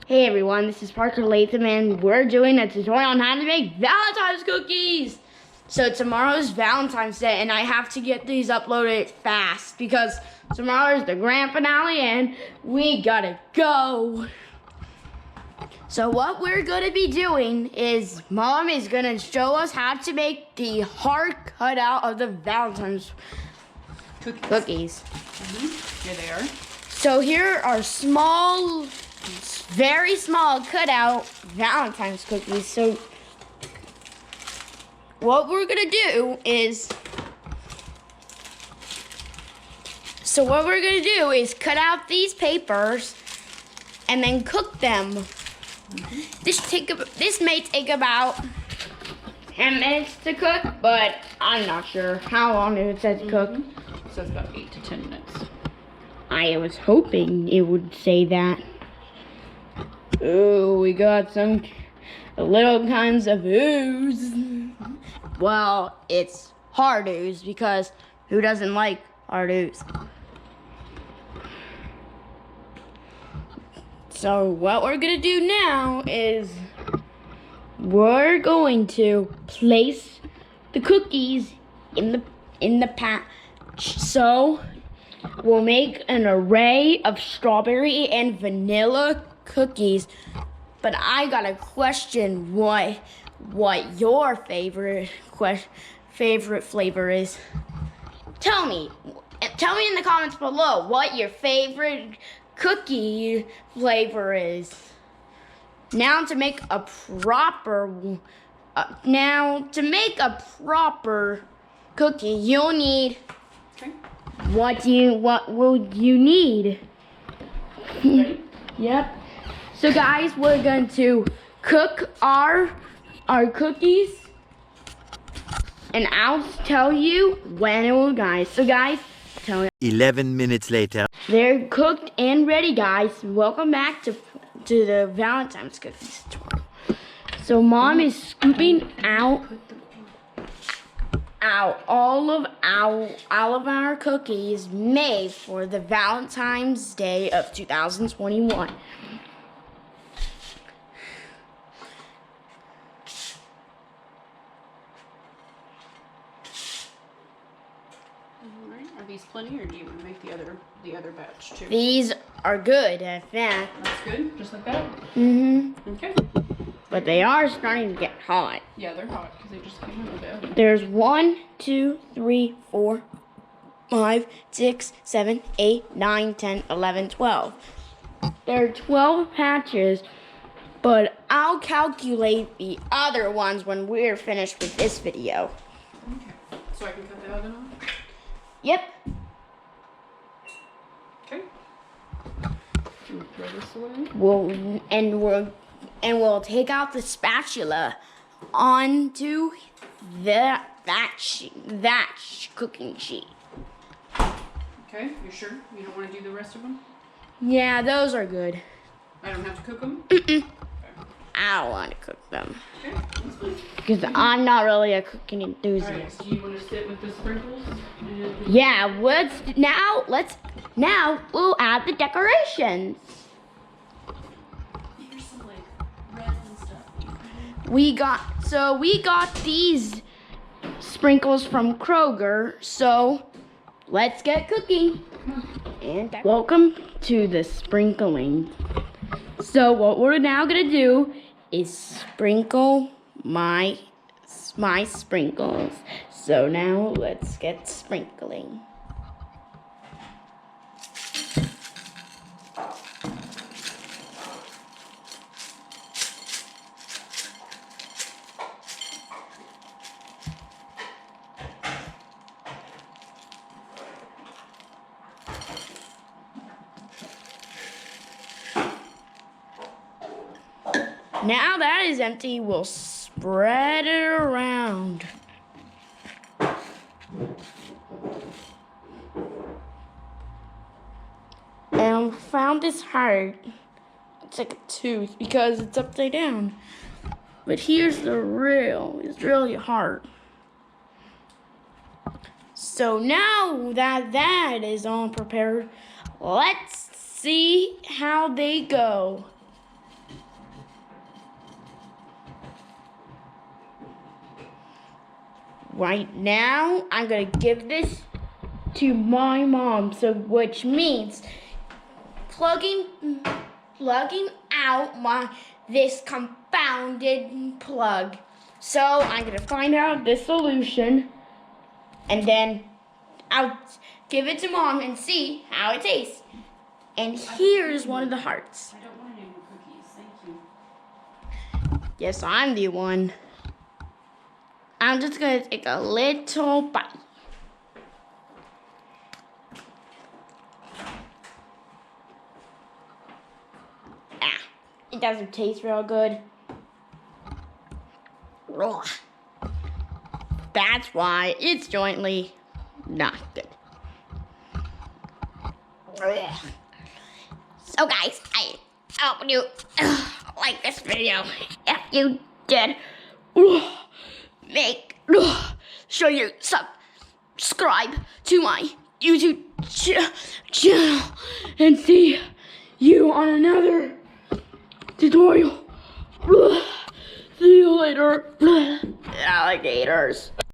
Hey everyone, this is Parker Latham and we're doing a tutorial on how to make Valentine's cookies. So tomorrow's Valentine's Day and I have to get these uploaded fast because tomorrow is the grand finale and we gotta go. So what we're gonna be doing is Mom is gonna show us how to make the heart cutout of the Valentine's cookies. Here they are. So here are very small cutout Valentine's cookies. So what we're gonna do is cut out these papers and then cook them. This may take about 10 minutes to cook, but I'm not sure how long it says to cook. It says about 8 to 10 minutes. I was hoping it would say that. Oh, we got some little kinds of ooze. Well, it's hard ooze because who doesn't like hard ooze? So what we're gonna do now is we're going to place the cookies in the patch. So we'll make an array of strawberry and vanilla cookies, but I got a question. What your favorite flavor is? Tell me in the comments below what your favorite cookie flavor is. Now to make a proper cookie, you'll need. Okay. What will you need? Yep. So guys, we're going to cook our cookies and I'll tell you when it will, guys. So guys, tell me. 11 minutes later. They're cooked and ready, guys. Welcome back to the Valentine's cookies tutorial. So Mom is scooping out all of our cookies made for the Valentine's Day of 2021. Alright, are these plenty or do you want to make the other batch too? These are good, in fact. That's good, just like that? Okay. But they are starting to get hot. Yeah, they're hot because they just came out of the oven. There's 1, 2, 3, 4, 5, 6, 7, 8, 9, 10, 11, 12. There are 12 patches, but I'll calculate the other ones when we're finished with this video. Okay. So I can cut the oven on? Yep. Okay. Can we throw this away? We'll take out the spatula onto that cooking sheet. Okay, you sure? You don't want to do the rest of them? Yeah, those are good. I don't have to cook them? I don't want to cook them. Okay, that's fine. Because I'm not really a cooking enthusiast. Alright, do you want to sit with the sprinkles? Yeah, now we'll add the decorations. Here's some like reds and stuff. We got these sprinkles from Kroger, so let's get cooking. And welcome to the sprinkling. So what we're now gonna do is sprinkle my sprinkles. So now let's get sprinkling. Now that is empty, we'll spread it around. And I found this heart. It's like a tooth because it's upside down. But here's it's really hard. So now that that is all prepared, let's see how they go. right now, I'm gonna give this to my mom. So, which means plugging out this confounded plug. So I'm gonna find out the solution, and then I'll give it to Mom and see how it tastes. And here's one of the hearts. I don't want any more cookies. Thank you. Yes, I'm the one. I'm just gonna take a little bite. It doesn't taste real good. Ugh. That's why it's jointly not good. Ugh. So guys, I hope you like this video. If you did, make sure you subscribe to my YouTube channel and see you on another tutorial. See you later, alligators.